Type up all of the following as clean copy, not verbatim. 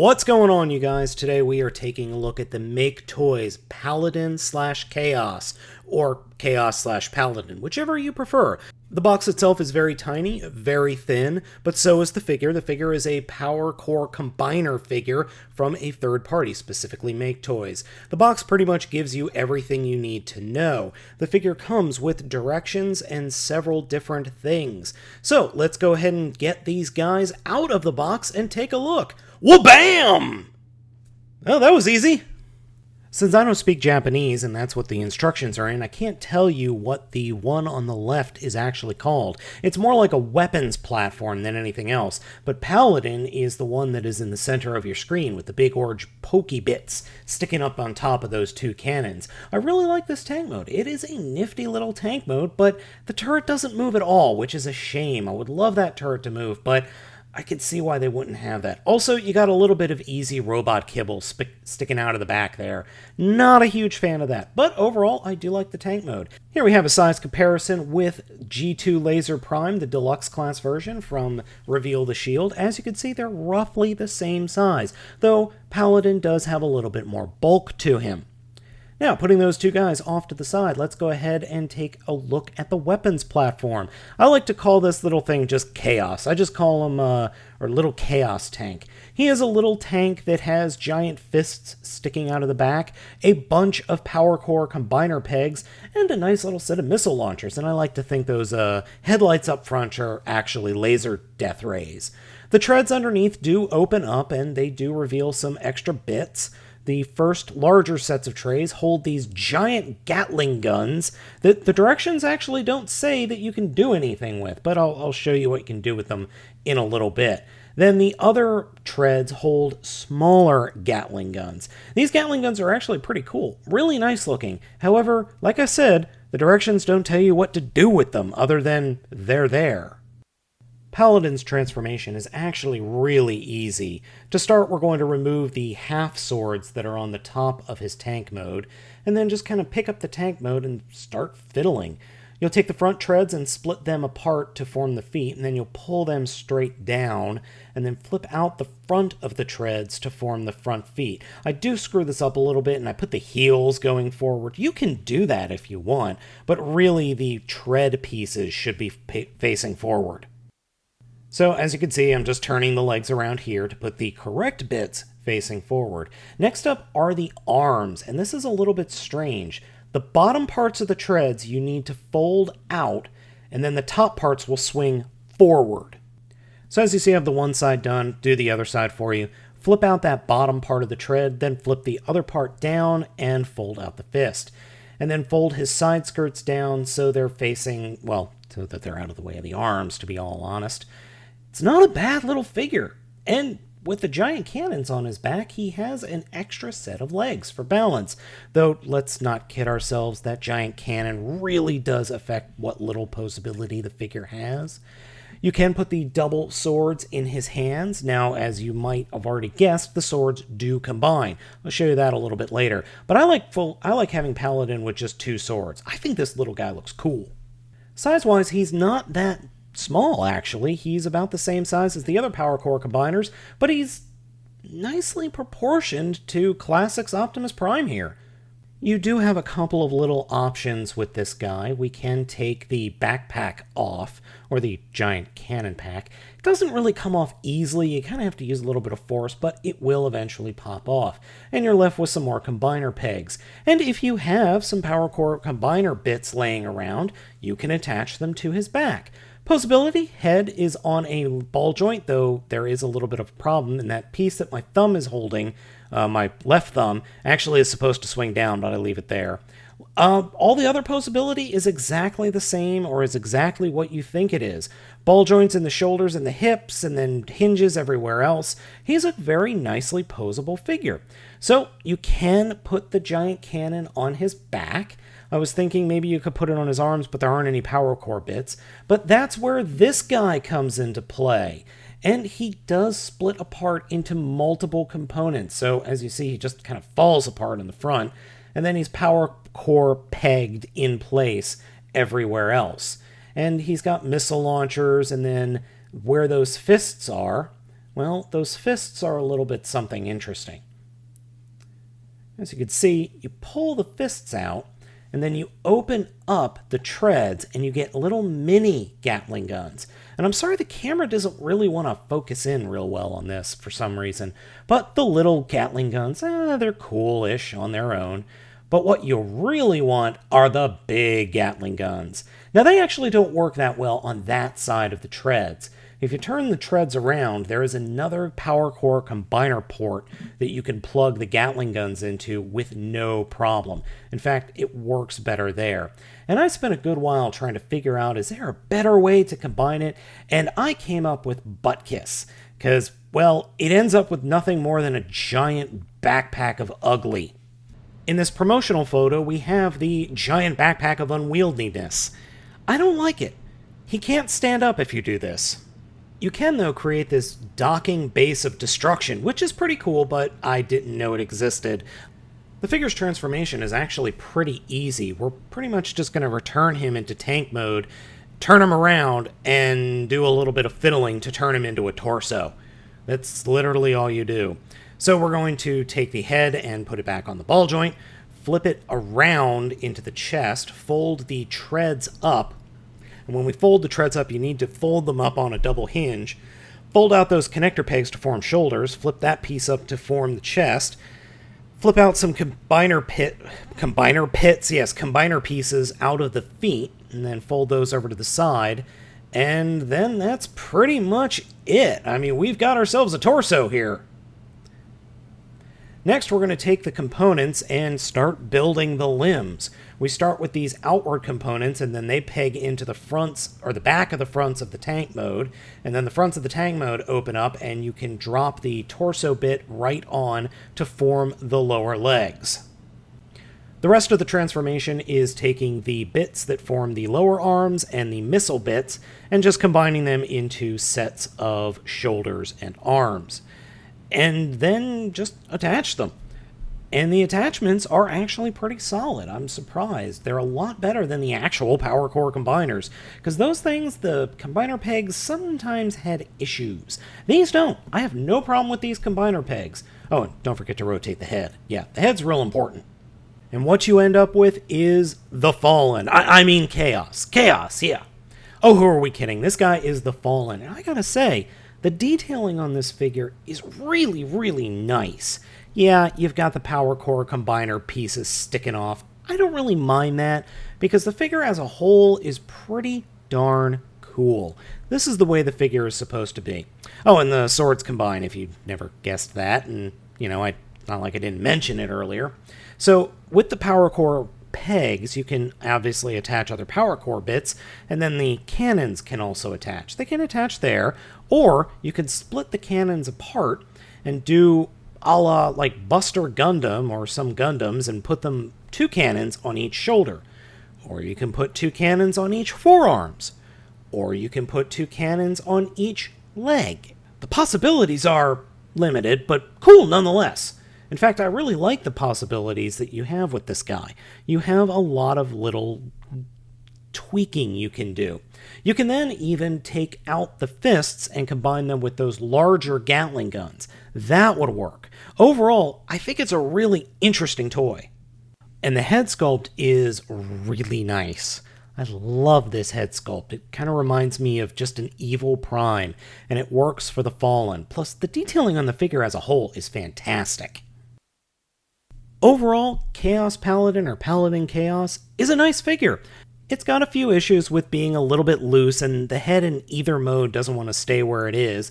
What's going on, you guys? Today we are taking a look at the MakeToys Paladin / Chaos, or Chaos / Paladin, whichever you prefer. The box itself is very tiny, very thin, but so is the figure. The figure is a Power Core Combiner figure from a third party, specifically MakeToys. The box pretty much gives you everything you need to know. The figure comes with directions and several different things. So let's go ahead and get these guys out of the box and take a look. Wha-bam! Oh, that was easy. Since I don't speak Japanese, and that's what the instructions are in, I can't tell you what the one on the left is actually called. It's more like a weapons platform than anything else, but Paladin is the one that is in the center of your screen with the big orange pokey bits sticking up on top of those two cannons. I really like this tank mode. It is a nifty little tank mode, but the turret doesn't move at all, which is a shame. I would love that turret to move, but I could see why they wouldn't have that. Also, you got a little bit of easy robot kibble sticking out of the back there. Not a huge fan of that, but overall, I do like the tank mode. Here we have a size comparison with G2 Laser Prime, the deluxe class version from Reveal the Shield. As you can see, they're roughly the same size, though Paladin does have a little bit more bulk to him. Now, putting those two guys off to the side, let's go ahead and take a look at the weapons platform. I like to call this little thing just Chaos. I just call him, or Little Chaos Tank. He is a little tank that has giant fists sticking out of the back, a bunch of Power Core Combiner pegs, and a nice little set of missile launchers. And I like to think those headlights up front are actually laser death rays. The treads underneath do open up, and they do reveal some extra bits. The first larger sets of trays hold these giant Gatling guns that the directions actually don't say that you can do anything with, but I'll show you what you can do with them in a little bit. Then the other treads hold smaller Gatling guns. These Gatling guns are actually pretty cool, really nice looking. However, like I said, the directions don't tell you what to do with them other than they're there. Paladin's transformation is actually really easy. To start, we're going to remove the half swords that are on the top of his tank mode, and then just kind of pick up the tank mode and start fiddling. You'll take the front treads and split them apart to form the feet, and then you'll pull them straight down, and then flip out the front of the treads to form the front feet. I do screw this up a little bit, and I put the heels going forward. You can do that if you want, but really the tread pieces should be facing forward. So, as you can see, I'm just turning the legs around here to put the correct bits facing forward. Next up are the arms, and this is a little bit strange. The bottom parts of the treads you need to fold out, and then the top parts will swing forward. So as you see, I have the one side done, do the other side for you. Flip out that bottom part of the tread, then flip the other part down and fold out the fist. And then fold his side skirts down so they're facing, well, so that they're out of the way of the arms, to be all honest. It's not a bad little figure, and with the giant cannons on his back, he has an extra set of legs for balance. Though, let's not kid ourselves, that giant cannon really does affect what little poseability the figure has. You can put the double swords in his hands. Now, as you might have already guessed, the swords do combine. I'll show you that a little bit later. But I like having Paladin with just two swords. I think this little guy looks cool. Size-wise, he's not that small, actually. He's about the same size as the other Power Core Combiners, but he's nicely proportioned to Classics Optimus Prime here. You do have a couple of little options with this guy. We can take the backpack off, or the giant cannon pack. It doesn't really come off easily. You kind of have to use a little bit of force, but it will eventually pop off. And you're left with some more combiner pegs. And if you have some Power Core Combiner bits laying around, you can attach them to his back. Poseability, head is on a ball joint, though there is a little bit of a problem in that piece that my thumb is holding, my left thumb, actually is supposed to swing down, but I leave it there. All the other poseability is exactly the same, or is exactly what you think it is. Ball joints in the shoulders and the hips, and then hinges everywhere else. He's a very nicely posable figure. So you can put the giant cannon on his back. I was thinking maybe you could put it on his arms, but there aren't any Power Core bits. But that's where this guy comes into play. And he does split apart into multiple components. So as you see, he just kind of falls apart in the front. And then he's Power Core pegged in place everywhere else. And he's got missile launchers, and then where those fists are, Well, those fists are a little bit something interesting. As you can see, you pull the fists out, and then you open up the treads, and you get little mini Gatling guns. And I'm sorry the camera doesn't really want to focus in real well on this for some reason, but the little Gatling guns, they're cool-ish on their own. But what you really want are the big Gatling guns. Now, they actually don't work that well on that side of the treads. If you turn the treads around, there is another power core combiner port that you can plug the Gatling guns into with no problem. In fact, it works better there. And I spent a good while trying to figure out, is there a better way to combine it? And I came up with Butt Kiss, because, well, it ends up with nothing more than a giant backpack of ugly. In this promotional photo, we have the giant backpack of unwieldiness. I don't like it. He can't stand up if you do this. You can, though, create this docking base of destruction, which is pretty cool, but I didn't know it existed. The figure's transformation is actually pretty easy. We're pretty much just going to return him into tank mode, turn him around, and do a little bit of fiddling to turn him into a torso. That's literally all you do. So we're going to take the head and put it back on the ball joint, flip it around into the chest, fold the treads up. And when we fold the treads up, you need to fold them up on a double hinge. Fold out those connector pegs to form shoulders, flip that piece up to form the chest, flip out some combiner pieces out of the feet, and then fold those over to the side. And then that's pretty much it. I mean, we've got ourselves a torso here. Next, we're going to take the components and start building the limbs. We start with these outward components, and then they peg into the fronts, or the back of the fronts of the tank mode, and then the fronts of the tank mode open up, and you can drop the torso bit right on to form the lower legs. The rest of the transformation is taking the bits that form the lower arms and the missile bits, and just combining them into sets of shoulders and arms. And then just attach them. And the attachments are actually pretty solid. I'm surprised. They're a lot better than the actual power core combiners, because those things, the combiner pegs, sometimes had issues. These don't. I have no problem with these combiner pegs. Oh, and don't forget to rotate the head. Yeah, the head's real important. And what you end up with is the Fallen. I mean Chaos. Chaos, yeah. Oh, who are we kidding? This guy is the Fallen. And I gotta say, the detailing on this figure is really, really nice. Yeah, you've got the power core combiner pieces sticking off. I don't really mind that, because the figure as a whole is pretty darn cool. This is the way the figure is supposed to be. Oh, and the swords combine, if you never guessed that, and, you know, not like I didn't mention it earlier. So, with the power core pegs, you can obviously attach other power core bits, and then the cannons can also attach. They can attach there, or you can split the cannons apart and do a la like Buster Gundam or some Gundams and put them 2 cannons on each shoulder. Or you can put 2 cannons on each forearms. Or you can put 2 cannons on each leg. The possibilities are limited, but cool nonetheless. In fact, I really like the possibilities that you have with this guy. You have a lot of little tweaking you can do. You can then even take out the fists and combine them with those larger Gatling guns. That would work. Overall, I think it's a really interesting toy. And the head sculpt is really nice. I love this head sculpt. It kind of reminds me of just an evil Prime, and it works for the Fallen. Plus, the detailing on the figure as a whole is fantastic. Overall, Chaos Paladin or Paladin Chaos is a nice figure. It's got a few issues with being a little bit loose, and the head in either mode doesn't want to stay where it is.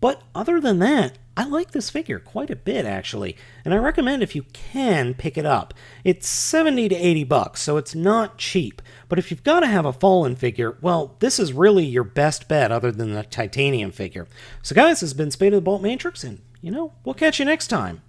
But other than that, I like this figure quite a bit, actually, and I recommend if you can pick it up. It's $70 to $80, so it's not cheap, but if you've got to have a Fallen figure, well, this is really your best bet other than the titanium figure. So guys, this has been Spade of the Baltmatrix, and, you know, we'll catch you next time.